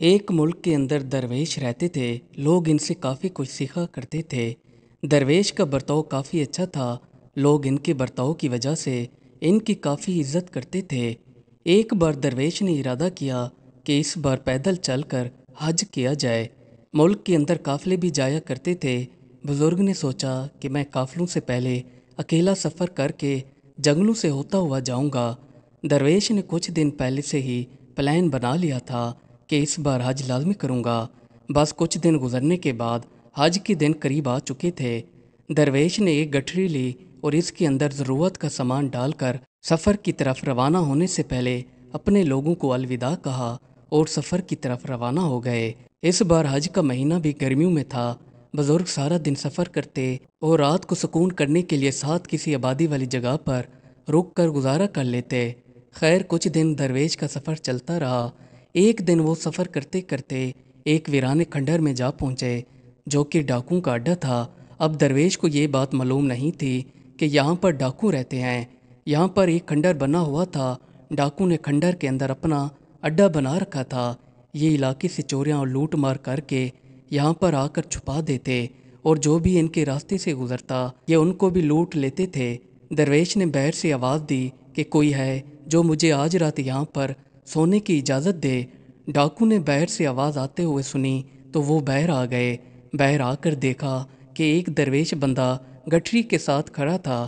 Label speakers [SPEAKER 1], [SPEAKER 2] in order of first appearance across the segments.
[SPEAKER 1] एक मुल्क के अंदर दरवेश रहते थे। लोग इनसे काफ़ी कुछ सीखा करते थे। दरवेश का बर्ताव काफ़ी अच्छा था। लोग इनके बर्ताव की वजह से इनकी काफ़ी इज्जत करते थे। एक बार दरवेश ने इरादा किया कि इस बार पैदल चलकर हज किया जाए। मुल्क के अंदर काफ़िले भी जाया करते थे। बुज़ुर्ग ने सोचा कि मैं काफ़िलों से पहले अकेला सफ़र करके जंगलों से होता हुआ जाऊंगा। दरवेश ने कुछ दिन पहले से ही प्लान बना लिया था कि इस बार हज लाजमी करूँगा। बस कुछ दिन गुजरने के बाद हज के दिन करीब आ चुके थे। दरवेश ने एक गठरी ली और इसके अंदर ज़रूरत का सामान डालकर सफ़र की तरफ रवाना होने से पहले अपने लोगों को अलविदा कहा और सफ़र की तरफ रवाना हो गए। इस बार हज का महीना भी गर्मियों में था। बुजुर्ग सारा दिन सफ़र करते और रात को सुकून करने के लिए साथ किसी आबादी वाली जगह पर रुक कर गुजारा कर लेते। खैर कुछ दिन दरवेश का सफ़र चलता रहा। एक दिन वो सफ़र करते करते एक वीराने खंडर में जा पहुँचे जो कि डाकुओं का अड्डा था। अब दरवेश को ये बात मालूम नहीं थी कि यहाँ पर डाकू रहते हैं। यहाँ पर एक खंडर बना हुआ था। डाकू ने खंडर के अंदर अपना अड्डा बना रखा था। ये इलाके से चोरियाँ और लूट मार करके यहाँ पर आकर छुपा देते और जो भी इनके रास्ते से गुजरता ये उनको भी लूट लेते थे। दरवेश ने बाहर से आवाज़ दी कि कोई है जो मुझे आज रात यहाँ पर सोने की इजाज़त दे। डाकू ने बाहर से आवाज़ आते हुए सुनी तो वो बाहर आ गए। बाहर आकर देखा कि एक दरवेश बंदा गठरी के साथ खड़ा था।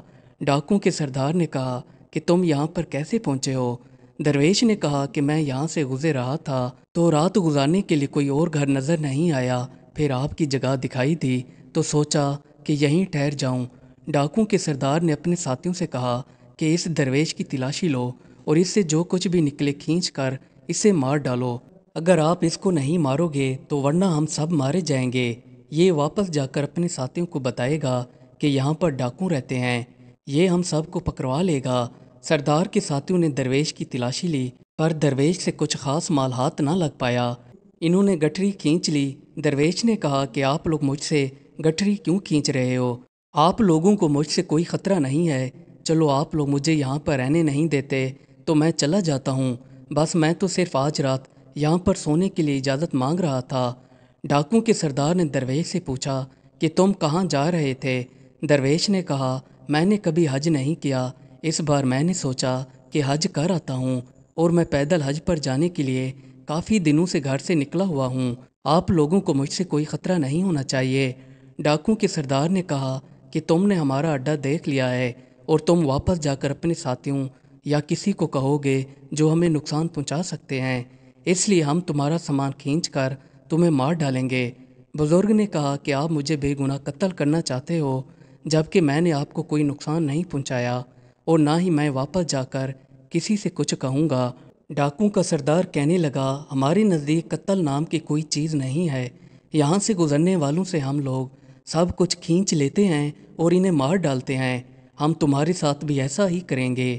[SPEAKER 1] डाकू के सरदार ने कहा कि तुम यहाँ पर कैसे पहुँचे हो। दरवेश ने कहा कि मैं यहाँ से गुजर रहा था तो रात गुजारने के लिए कोई और घर नज़र नहीं आया। फिर आपकी जगह दिखाई दी तो सोचा कि यहीं ठहर जाऊं। डाकू के सरदार ने अपने साथियों से कहा कि इस दरवेश की तलाशी लो और इससे जो कुछ भी निकले खींच कर इसे मार डालो। अगर आप इसको नहीं मारोगे तो वरना हम सब मारे जाएंगे। ये वापस जाकर अपने साथियों को बताएगा कि यहाँ पर डाकू रहते हैं। ये हम सबको पकड़वा लेगा। सरदार के साथियों ने दरवेश की तलाशी ली पर दरवेश से कुछ खास माल हाथ ना लग पाया। इन्होंने गठरी खींच ली। दरवेश ने कहा कि आप लोग मुझसे गठरी क्यों खींच रहे हो। आप लोगों को मुझसे कोई ख़तरा नहीं है। चलो आप लोग मुझे यहाँ पर रहने नहीं देते तो मैं चला जाता हूँ। बस मैं तो सिर्फ आज रात यहाँ पर सोने के लिए इजाज़त मांग रहा था। डाकू के सरदार ने दरवेश से पूछा कि तुम कहाँ जा रहे थे। दरवेश ने कहा मैंने कभी हज नहीं किया। इस बार मैंने सोचा कि हज कर आता हूँ और मैं पैदल हज पर जाने के लिए काफ़ी दिनों से घर से निकला हुआ हूँ। आप लोगों को मुझसे कोई ख़तरा नहीं होना चाहिए। डाकू के सरदार ने कहा कि तुमने हमारा अड्डा देख लिया है और तुम वापस जाकर अपने साथियों या किसी को कहोगे जो हमें नुकसान पहुंचा सकते हैं, इसलिए हम तुम्हारा सामान खींच कर तुम्हें मार डालेंगे। बुजुर्ग ने कहा कि आप मुझे बेगुनाह कत्ल करना चाहते हो जबकि मैंने आपको कोई नुकसान नहीं पहुंचाया और ना ही मैं वापस जाकर किसी से कुछ कहूँगा। डाकू का सरदार कहने लगा हमारे नज़दीक कत्ल नाम की कोई चीज़ नहीं है। यहाँ से गुजरने वालों से हम लोग सब कुछ खींच लेते हैं और इन्हें मार डालते हैं। हम तुम्हारे साथ भी ऐसा ही करेंगे।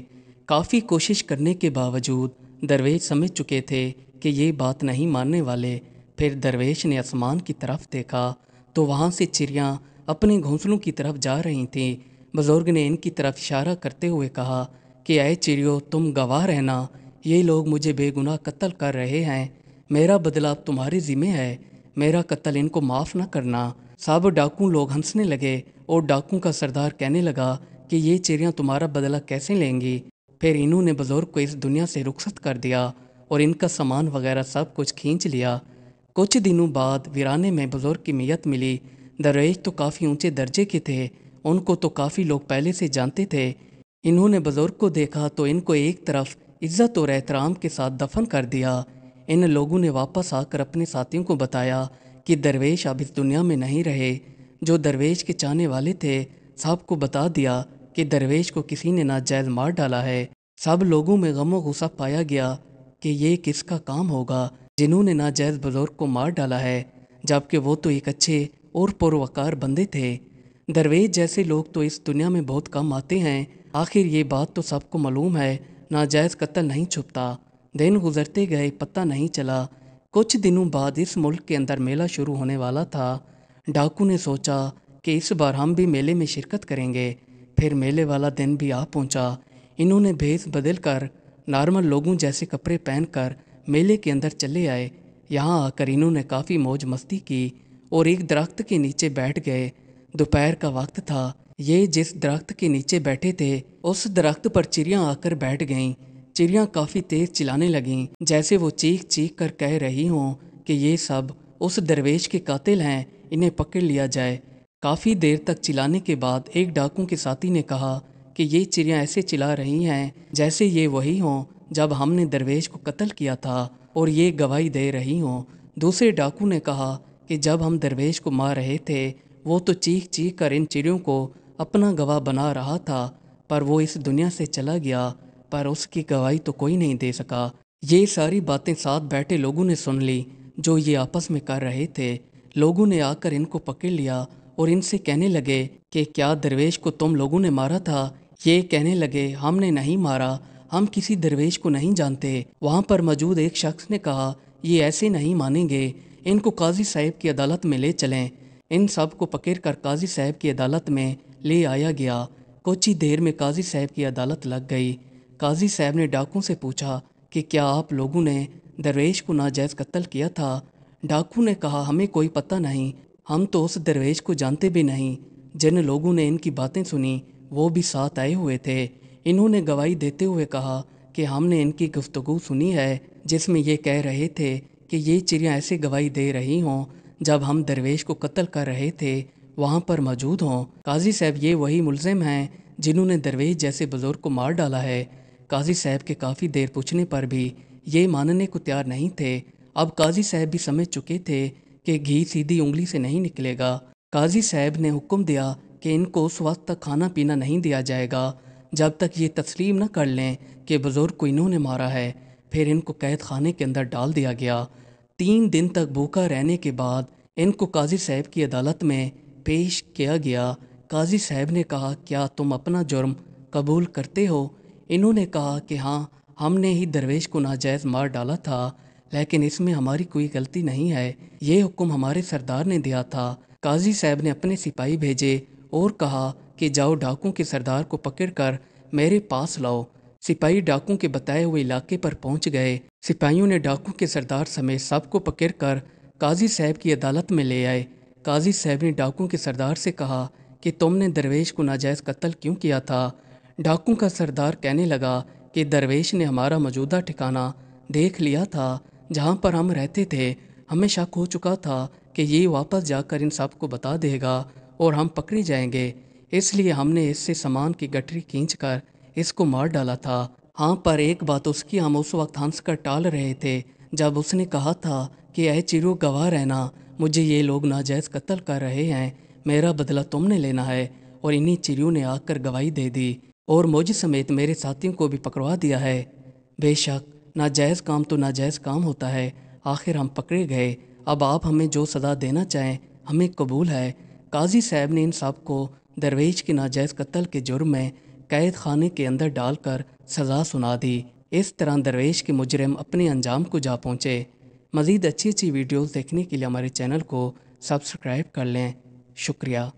[SPEAKER 1] काफ़ी कोशिश करने के बावजूद दरवेश समझ चुके थे कि ये बात नहीं मानने वाले। फिर दरवेश ने आसमान की तरफ देखा तो वहाँ से चिड़ियाँ अपने घोंसलों की तरफ जा रही थीं। बुजुर्ग ने इनकी तरफ इशारा करते हुए कहा कि ऐ चिड़ियों तुम गवाह रहना। ये लोग मुझे बेगुनाह कत्ल कर रहे हैं। मेरा बदला अब तुम्हारे ज़िम्मे है। मेरा कत्ल इनको माफ़ न करना। सब डाकू लोग हंसने लगे और डाकू का सरदार कहने लगा कि ये चिड़ियाँ तुम्हारा बदला कैसे लेंगी। फिर इन्होंने बुजुर्ग को इस दुनिया से रुखसत कर दिया और इनका सामान वगैरह सब कुछ खींच लिया। कुछ दिनों बाद वीराने में बुजुर्ग की मैयत मिली। दरवेश तो काफ़ी ऊंचे दर्जे के थे। उनको तो काफ़ी लोग पहले से जानते थे। इन्होंने बुजुर्ग को देखा तो इनको एक तरफ इज्जत और एहतराम के साथ दफन कर दिया। इन लोगों ने वापस आकर अपने साथियों को बताया कि दरवेश अब इस दुनिया में नहीं रहे। जो दरवेश के चाहने वाले थे सबको बता दिया कि दरवेश को किसी ने नाजायज़ मार डाला है। सब लोगों में गमो गुस्सा पाया गया कि ये किसका काम होगा जिन्होंने नाजायज़ बुजुर्ग को मार डाला है, जबकि वो तो एक अच्छे और पुरवकार बंदे थे। दरवेश जैसे लोग तो इस दुनिया में बहुत कम आते हैं। आखिर ये बात तो सबको मालूम है, नाजायज़ कत्ल नहीं छुपता। दिन गुजरते गए, पता नहीं चला। कुछ दिनों बाद इस मुल्क के अंदर मेला शुरू होने वाला था। डाकू ने सोचा कि इस बार हम भी मेले में शिरकत करेंगे। फिर मेले वाला दिन भी आ पहुंचा। इन्होंने भेस बदल कर नॉर्मल लोगों जैसे कपड़े पहनकर मेले के अंदर चले आए। यहाँ आकर इन्होंने काफ़ी मौज मस्ती की और एक दरख्त के नीचे बैठ गए। दोपहर का वक्त था। ये जिस दरख्त के नीचे बैठे थे उस दरख्त पर चिड़ियाँ आकर बैठ गईं। चिड़ियाँ काफ़ी तेज़ चिल्लाने लगीं, जैसे वो चीख चीख कर कह रही हों कि ये सब उस दरवेश के कातिल हैं, इन्हें पकड़ लिया जाए। काफ़ी देर तक चिल्लाने के बाद एक डाकू के साथी ने कहा कि ये चिड़ियाँ ऐसे चिल्ला रही हैं जैसे ये वही हों जब हमने दरवेश को कत्ल किया था और ये गवाही दे रही हों। दूसरे डाकू ने कहा कि जब हम दरवेश को मार रहे थे वो तो चीख चीख कर इन चिड़ियों को अपना गवाह बना रहा था, पर वो इस दुनिया से चला गया, पर उसकी गवाही तो कोई नहीं दे सका। ये सारी बातें साथ बैठे लोगों ने सुन ली जो ये आपस में कर रहे थे। लोगों ने आकर इनको पकड़ लिया और इनसे कहने लगे कि क्या दरवेश को तुम लोगों ने मारा था? ये कहने लगे हमने नहीं मारा, हम किसी दरवेश को नहीं जानते। वहाँ पर मौजूद एक शख्स ने कहा ये ऐसे नहीं मानेंगे, इनको काजी साहब की अदालत में ले चलें। इन सब को पकड़ कर काजी साहब की अदालत में ले आया गया। कुछ ही देर में काजी साहब की अदालत लग गई। काजी साहब ने डाकू से पूछा कि क्या आप लोगों ने दरवेश को नाजायज़ कत्ल किया था? डाकू ने कहा हमें कोई पता नहीं, हम तो उस दरवेश को जानते भी नहीं। जिन लोगों ने इनकी बातें सुनी वो भी साथ आए हुए थे। इन्होंने गवाही देते हुए कहा कि हमने इनकी गुफ्तगू सुनी है जिसमें ये कह रहे थे कि ये चिड़ियाँ ऐसे गवाही दे रही हों जब हम दरवेश को कत्ल कर रहे थे वहाँ पर मौजूद हों। काजी साहब ये वही मुलजिम हैं जिन्होंने दरवेश जैसे बुज़ुर्ग को मार डाला है। काजी साहब के काफ़ी देर पूछने पर भी ये मानने को तैयार नहीं थे। अब काजी साहब भी समझ चुके थे कि घी सीधी उंगली से नहीं निकलेगा। काजी साहब ने हुक्म दिया कि इनको उस वक्त तक खाना पीना नहीं दिया जाएगा जब तक ये तस्लीम न कर लें कि बुज़ुर्ग को इन्होंने मारा है। फिर इनको कैद खाने के अंदर डाल दिया गया। 3 दिन तक भूखा रहने के बाद इनको काजी साहब की अदालत में पेश किया गया। काजी साहब ने कहा क्या तुम अपना जुर्म कबूल करते हो? इन्होंने कहा कि हाँ, हमने ही दरवेश को नाजायज़ मार डाला था, लेकिन इसमें हमारी कोई गलती नहीं है, ये हुक्म हमारे सरदार ने दिया था। काजी साहब ने अपने सिपाही भेजे और कहा कि जाओ डाकू के सरदार को पकड़कर मेरे पास लाओ। सिपाही डाकू के बताए हुए इलाके पर पहुंच गए। सिपाहियों ने डाकू के सरदार समेत सबको पकड़कर काजी साहब की अदालत में ले आए। काजी साहब ने डाकू के सरदार से कहा कि तुमने दरवेश को नाजायज़ कत्ल क्यों किया था? डाकू का सरदार कहने लगा कि दरवेश ने हमारा मौजूदा ठिकाना देख लिया था जहाँ पर हम रहते थे। हमें शक हो चुका था कि ये वापस जाकर इन सबको बता देगा और हम पकड़े जाएंगे, इसलिए हमने इससे सामान की गठरी खींचकर इसको मार डाला था। हाँ, पर एक बात उसकी हम उस वक्त हंस कर टाल रहे थे जब उसने कहा था कि ऐ चिरू गवाह रहना, मुझे ये लोग नाजायज़ कत्ल कर रहे हैं, मेरा बदला तुमने लेना है। और इन्हीं चिड़ियों ने आकर गवाही दे दी और मुझ समेत मेरे साथियों को भी पकड़वा दिया है। बेशक नाजायज़ काम तो नाजायज़ काम होता है, आखिर हम पकड़े गए। अब आप हमें जो सज़ा देना चाहें हमें कबूल है। काजी साहब ने इन सब को दरवेश के नाजायज़ कत्ल के जुर्म में कैद खाने के अंदर डालकर सज़ा सुना दी। इस तरह दरवेश के मुजरिम अपने अंजाम को जा पहुँचे। मज़ीद अच्छी अच्छी वीडियोज़ देखने के लिए हमारे चैनल को सब्सक्राइब कर लें। शुक्रिया।